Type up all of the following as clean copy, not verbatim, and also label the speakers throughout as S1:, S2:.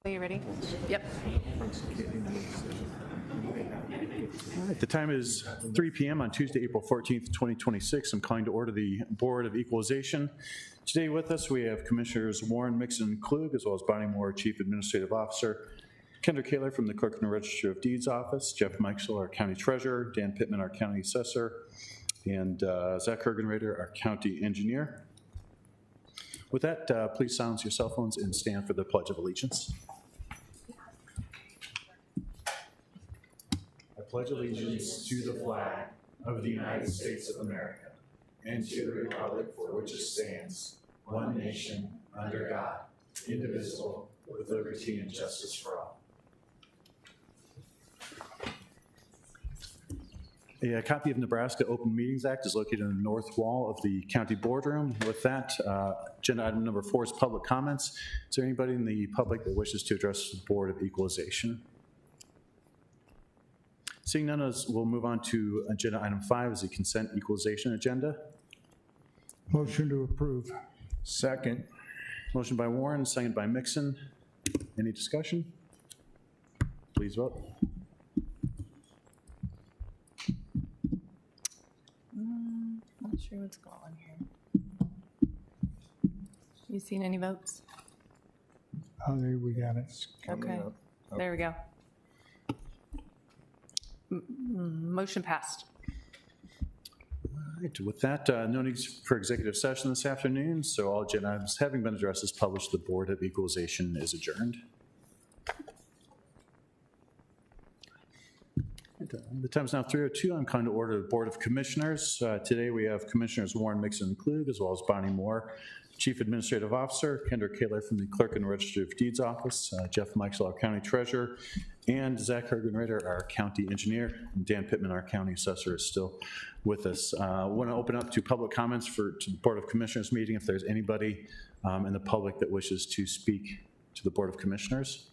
S1: Are you ready? Yep.
S2: All right, the time is 3 p.m. on Tuesday, April 14th, 2026. I'm calling to order the Board of Equalization. Today with us, we have Commissioners Warren, Mixon, Klug, as well as Bonnie Moore, Chief Administrative Officer, Kendra Kaler from the Clerk and Register of Deeds Office, Jeff Meixel, our County Treasurer, Dan Pittman, our County Assessor, and Zach Hergenrader, our County Engineer. With that, please silence your cell phones and stand for the Pledge of Allegiance. I pledge allegiance to the flag of the United States of America and to the republic for which it stands, one nation, under God, indivisible, with liberty and justice for all. A copy of Nebraska Open Meetings Act is located in the north wall of the county boardroom. With that, agenda item number 4 is public comments. Is there anybody in the public that wishes to address the Board of Equalization? Seeing none, we'll move on to agenda item 5 is the consent equalization agenda.
S3: Motion to approve.
S4: Second.
S2: Motion by Warren, second by Mixon. Any discussion? Please vote.
S1: Not sure what's going on here. You seen any votes?
S3: Oh, there we got it.
S1: Okay, there we go. Motion passed.
S2: All right, with that, no need for executive session this afternoon, so all agenda items having been addressed as published, the Board of Equalization is adjourned. The time is now 3:02. I'm calling to order the Board of Commissioners. Today we have Commissioners Warren, Mixon, and Klug, as well as Bonnie Moore, Chief Administrative Officer, Kendra Kaler from the Clerk and Register of Deeds Office, Jeff Meixel, our County Treasurer, and Zach Hergenrader, our County Engineer, and Dan Pittman, our County Assessor, is still with us. I want to open up to public comments to the Board of Commissioners meeting if there's anybody in the public that wishes to speak to the Board of Commissioners.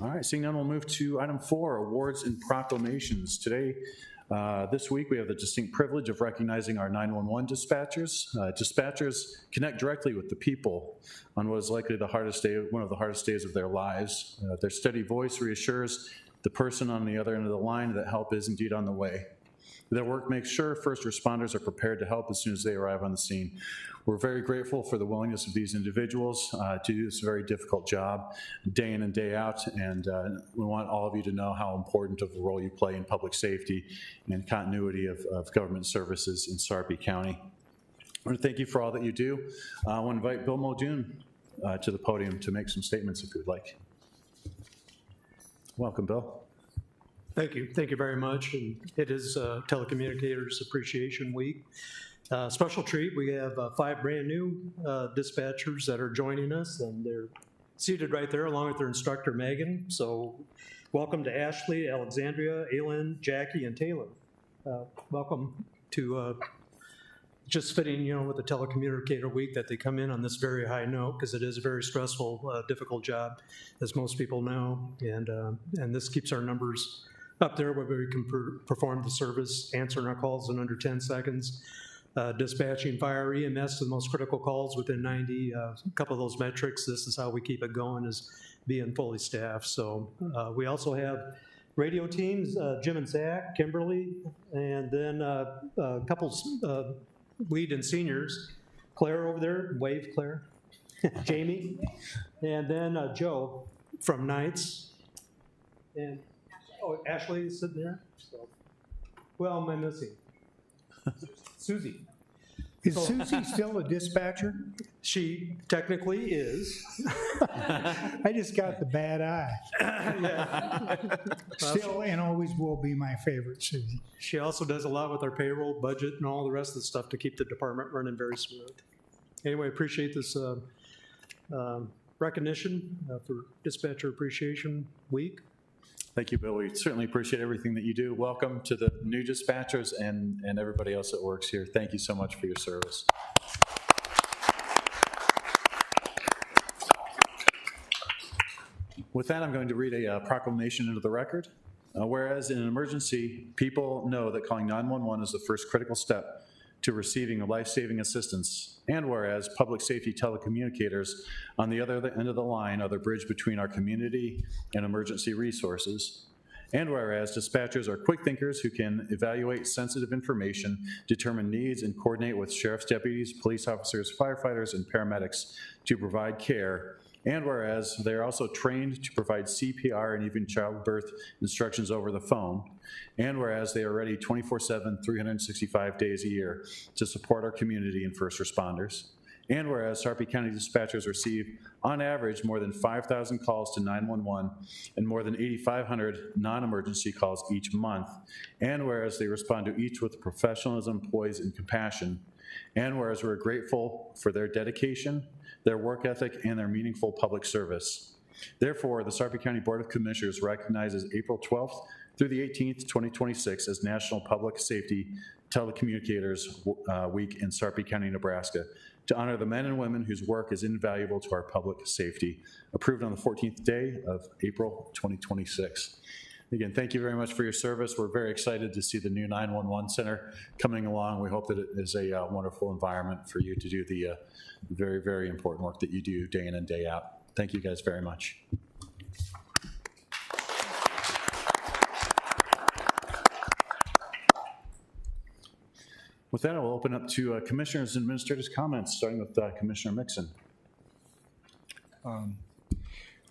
S2: All right, seeing none, we'll move to item 4, awards and proclamations. Today, this week, we have the distinct privilege of recognizing our 911 dispatchers. Dispatchers connect directly with the people on what is likely one of the hardest days of their lives. Their steady voice reassures the person on the other end of the line that help is indeed on the way. Their work makes sure first responders are prepared to help as soon as they arrive on the scene. We're very grateful for the willingness of these individuals to do this very difficult job day in and day out, and we want all of you to know how important of a role you play in public safety and continuity of government services in Sarpy County. I want to thank you for all that you do. I want to invite Bill Muldoon to the podium to make some statements if you'd like. Welcome, Bill.
S5: Thank you. Thank you very much. And it is Telecommunicators Appreciation Week. Special treat, we have 5 brand new dispatchers that are joining us, and they're seated right there along with their instructor, Megan. So welcome to Ashley, Alexandria, Aylin, Jackie, and Taylor. Welcome to just fitting, with the Telecommunicator Week that they come in on this very high note, because it is a very stressful, difficult job, as most people know. And this keeps our numbers up there where we can perform the service, answering our calls in under 10 seconds, dispatching fire EMS to the most critical calls within 90. A couple of those metrics, this is how we keep it going, is being fully staffed. So we also have radio teams, Jim and Zach, Kimberly, and then a couple lead and seniors, Claire over there, wave Claire, Jamie, and then Joe from Knights, and Ashley is sitting there. So, who else am I missing? Susie.
S3: Is Susie still a dispatcher?
S5: She technically is.
S3: I just got the bad eye.
S5: Yeah.
S3: Still and always will be my favorite, Susie.
S5: She also does a lot with our payroll, budget, and all the rest of the stuff to keep the department running very smooth. Anyway, appreciate this recognition for Dispatcher Appreciation Week.
S2: Thank you, Bill. We certainly appreciate everything that you do. Welcome to the new dispatchers and everybody else that works here. Thank you so much for your service. With that, I'm going to read a proclamation into the record. Whereas in an emergency, people know that calling 911 is the first critical step to receiving life-saving assistance. And whereas public safety telecommunicators on the other end of the line are the bridge between our community and emergency resources. And whereas dispatchers are quick thinkers who can evaluate sensitive information, determine needs, and coordinate with sheriff's deputies, police officers, firefighters, and paramedics to provide care. And whereas they are also trained to provide CPR and even childbirth instructions over the phone. And whereas they are ready 24/7, 365 days a year to support our community and first responders. And whereas Sarpy County dispatchers receive, on average, more than 5,000 calls to 911 and more than 8,500 non-emergency calls each month. And whereas they respond to each with professionalism, poise, and compassion. And whereas we're grateful for their dedication, their work ethic, and their meaningful public service. Therefore, the Sarpy County Board of Commissioners recognizes April 12th through the 18th, 2026 as National Public Safety Telecommunicators Week in Sarpy County, Nebraska, to honor the men and women whose work is invaluable to our public safety. Approved on the 14th day of April 2026. Again, thank you very much for your service. We're very excited to see the new 911 center coming along. We hope that it is a wonderful environment for you to do the very, very important work that you do day in and day out. Thank you guys very much. With that, I will open up to commissioners and administrators' comments, starting with Commissioner Mixon.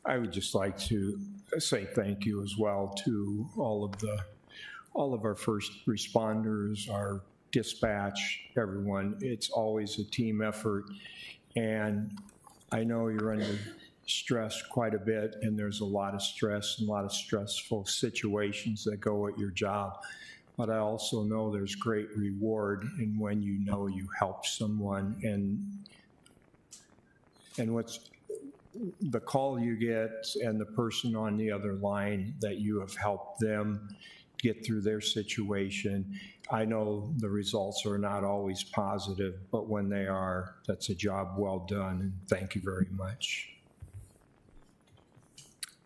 S4: I would just like to say thank you as well to all of our first responders, our dispatch, everyone. It's always a team effort, and I know you're under stress quite a bit, and there's a lot of stress and a lot of stressful situations that go with your job. But I also know there's great reward in when you know you help someone, and what's the call you get and the person on the other line that you have helped them get through their situation. I know the results are not always positive, but when they are, that's a job well done, and thank you very much.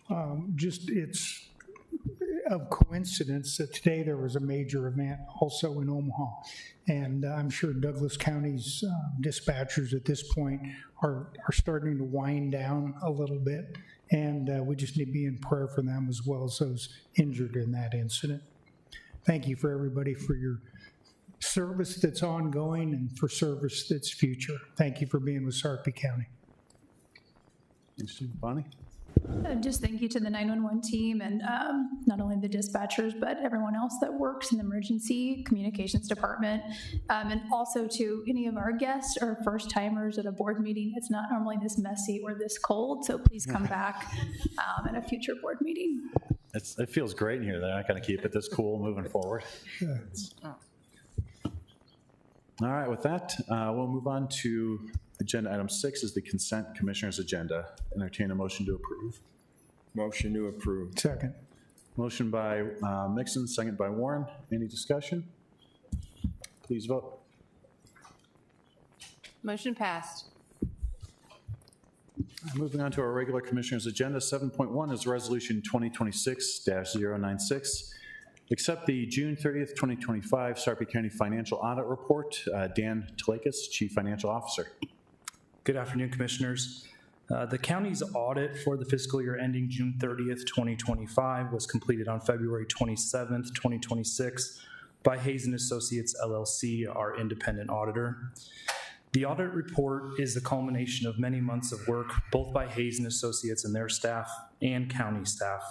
S3: It's of coincidence that today there was a major event also in Omaha. And I'm sure Douglas County's dispatchers at this point are starting to wind down a little bit. And we just need to be in prayer for them as well as those injured in that incident. Thank you for everybody for your service that's ongoing and for service that's future. Thank you for being with Sarpy County.
S2: Thanks, Bonnie.
S6: Just thank you to the 911 team and not only the dispatchers, but everyone else that works in the emergency communications department. And also to any of our guests or first timers at a board meeting. It's not normally this messy or this cold, so please come back at a future board meeting.
S2: It feels great in here. They're not going to keep it this cool moving forward. All right, with that, we'll move on to agenda item 6 is the consent commissioner's agenda. Entertain a motion to approve.
S4: Motion to approve.
S3: Second.
S2: Motion by Mixon, second by Warren. Any discussion? Please vote.
S1: Motion passed.
S2: Moving on to our regular commissioner's agenda, 7.1 is resolution 2026-096. Accept the June 30th, 2025 Sarpy County Financial Audit Report. Dan Talakis, Chief Financial Officer.
S7: Good afternoon, Commissioners. The county's audit for the fiscal year ending June 30th, 2025 was completed on February 27th, 2026 by Hayes & Associates, LLC, our independent auditor. The audit report is the culmination of many months of work, both by Hayes & Associates and their staff and county staff.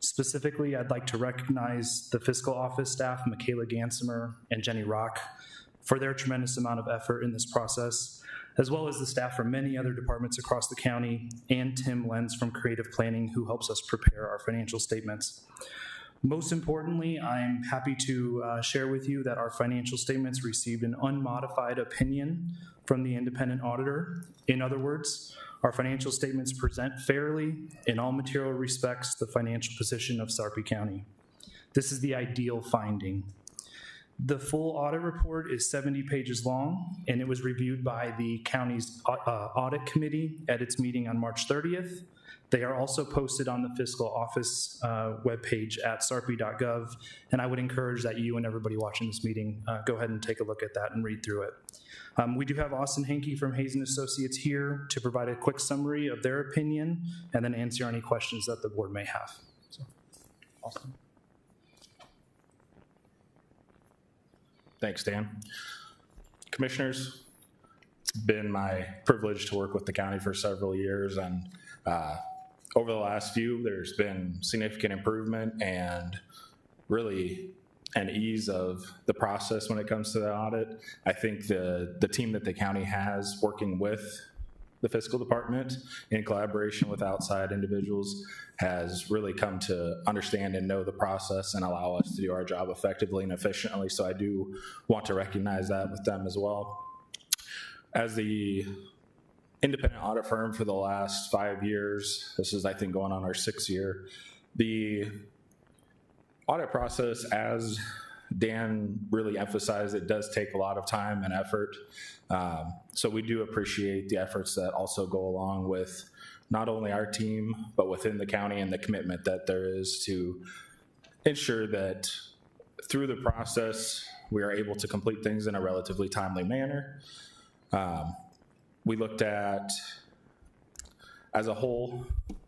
S7: Specifically, I'd like to recognize the fiscal office staff, Michaela Gansimer and Jenny Rock, for their tremendous amount of effort in this process, as well as the staff from many other departments across the county, and Tim Lenz from Creative Planning, who helps us prepare our financial statements. Most importantly, I'm happy to share with you that our financial statements received an unmodified opinion from the independent auditor. In other words, our financial statements present fairly, in all material respects, the financial position of Sarpy County. This is the ideal finding. The full audit report is 70 pages long, and it was reviewed by the county's audit committee at its meeting on March 30th. They are also posted on the fiscal office webpage at sarpy.gov, and I would encourage that you and everybody watching this meeting go ahead and take a look at that and read through it. We do have Austin Hankey from Hazen Associates here to provide a quick summary of their opinion and then answer any questions that the board may have. So, Austin.
S8: Thanks, Dan. Commissioners, it's been my privilege to work with the county for several years, and over the last few, there's been significant improvement and really an ease of the process when it comes to the audit. I think the team that the county has working with the fiscal department in collaboration with outside individuals has really come to understand and know the process and allow us to do our job effectively and efficiently. So I do want to recognize that with them as well. As the independent audit firm for the last 5 years, this is, I think, going on our 6th year, the audit process, as Dan really emphasized, it does take a lot of time and effort. So we do appreciate the efforts that also go along with not only our team, but within the county and the commitment that there is to ensure that through the process, we are able to complete things in a relatively timely manner. We looked at, as a whole,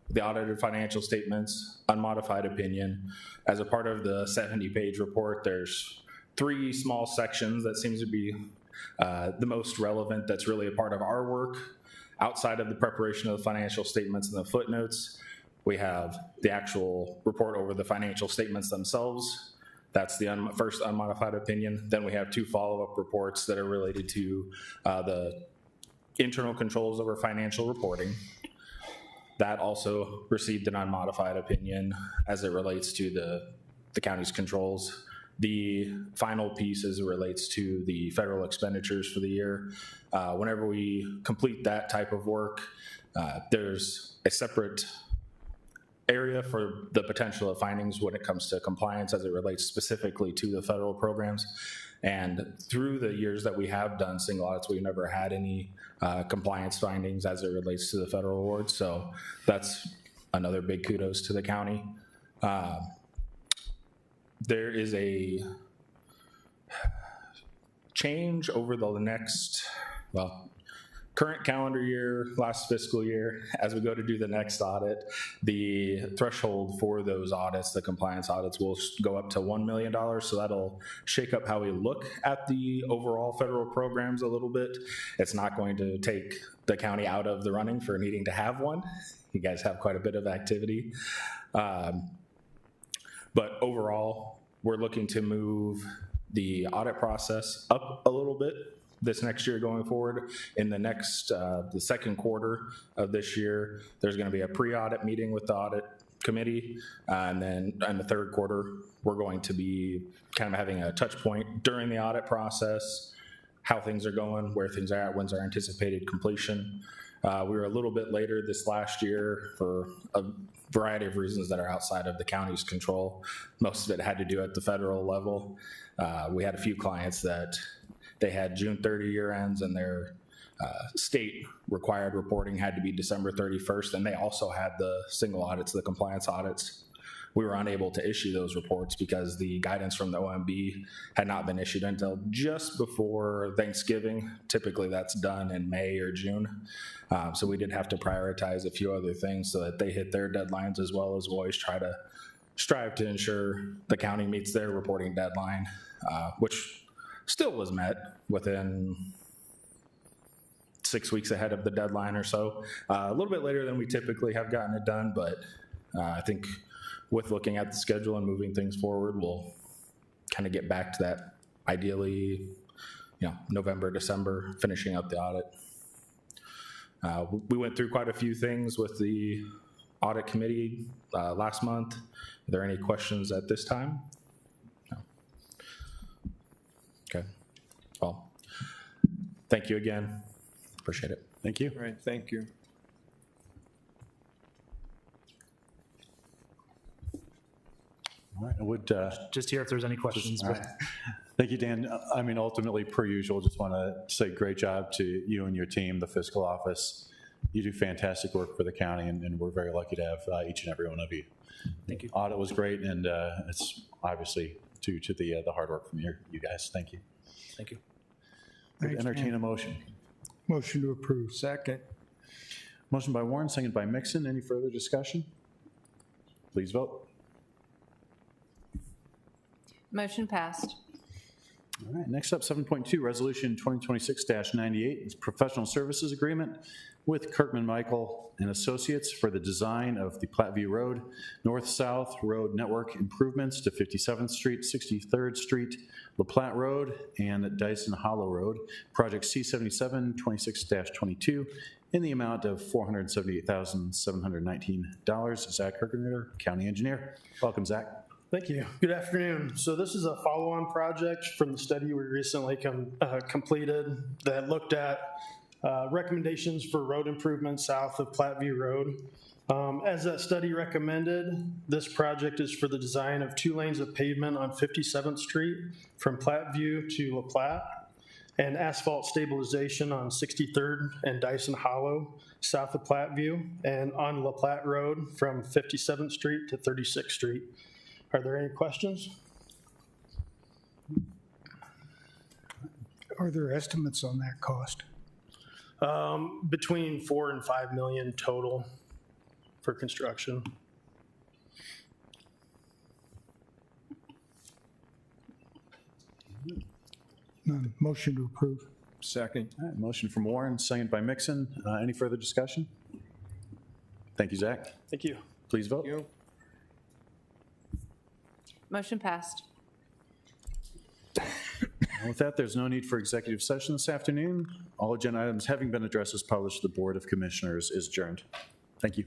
S8: the audited financial statements, unmodified opinion. As a part of the 70-page report, there's 3 small sections that seems to be the most relevant, that's really a part of our work. Outside of the preparation of the financial statements and the footnotes, we have the actual report over the financial statements themselves. That's the first unmodified opinion. Then we have 2 follow-up reports that are related to the internal controls over financial reporting. That also received an unmodified opinion as it relates to the county's controls. The final piece as it relates to the federal expenditures for the year. Whenever we complete that type of work, there's a separate area for the potential of findings when it comes to compliance as it relates specifically to the federal programs. And through the years that we have done single audits, we've never had any compliance findings as it relates to the federal awards. So that's another big kudos to the county. There is a change over the next, current calendar year, last fiscal year. As we go to do the next audit, the threshold for those audits, the compliance audits, will go up to $1 million. So that'll shake up how we look at the overall federal programs a little bit. It's not going to take the county out of the running for needing to have one. You guys have quite a bit of activity. But overall, we're looking to move the audit process up a little bit this next year going forward. In the next, the second quarter of this year, there's going to be a pre-audit meeting with the audit committee. And then in the third quarter, we're going to be kind of having a touch point during the audit process, how things are going, where things are at, when's our anticipated completion. We were a little bit later this last year for a variety of reasons that are outside of the county's control. Most of it had to do at the federal level. We had a few clients that they had June 30 year ends, and their state required reporting had to be December 31st, and they also had the single audits, the compliance audits. We were unable to issue those reports because the guidance from the OMB had not been issued until just before Thanksgiving. Typically that's done in May or June. So we did have to prioritize a few other things so that they hit their deadlines, as well as we always try to strive to ensure the county meets their reporting deadline, which still was met within 6 weeks ahead of the deadline or so. A little bit later than we typically have gotten it done, but I think with looking at the schedule and moving things forward, we'll kind of get back to that ideally, November, December, finishing up the audit. We went through quite a few things with the audit committee last month. Are there any questions at this time? No. Okay. Well, thank you again. Appreciate it.
S2: Thank you.
S4: All right, thank you.
S2: All right, I would
S7: Just here if there's any questions.
S2: all right. Thank you, Dan. I mean, ultimately, per usual, just want to say great job to you and your team, the fiscal office, You do fantastic work for the county, and we're very lucky to have each and every one of you.
S7: Thank you.
S2: Audit was great, and it's obviously due to the hard work from you guys. Thank you.
S7: Thank you.
S3: Thanks,
S2: Entertain
S3: Dan.
S2: a motion.
S3: Motion to approve.
S4: Second.
S2: Motion by Warren, seconded by Mixon. Any further discussion? Please vote.
S1: Motion passed.
S2: All right, next up, 7.2, Resolution 2026-98, is Professional Services Agreement with Kirkman Michael and Associates for the design of the Platteview Road, North-South Road Network improvements to 57th Street, 63rd Street, La Platte Road, and Dyson Hollow Road, Project C77 26-22, in the amount of $478,719. Zach Kirkener, County Engineer. Welcome, Zach.
S9: Thank you. Good afternoon. So this is a follow-on project from the study we recently completed that looked at recommendations for road improvements south of Platteview Road. As that study recommended, this project is for the design of 2 lanes of pavement on 57th Street from Platteview to La Platte, and asphalt stabilization on 63rd and Dyson Hollow south of Platteview, and on La Platte Road from 57th Street to 36th Street. Are there any questions?
S3: Are there estimates on that cost?
S9: Between 4 and 5 million total for construction.
S3: None. Motion to approve.
S4: Second.
S2: All right, motion from Warren, seconded by Mixon. Any further discussion? Thank you, Zach.
S9: Thank you.
S2: Please vote.
S1: Motion passed.
S2: And with that, there's no need for executive session this afternoon. All agenda items having been addressed as published, the Board of Commissioners is adjourned. Thank you.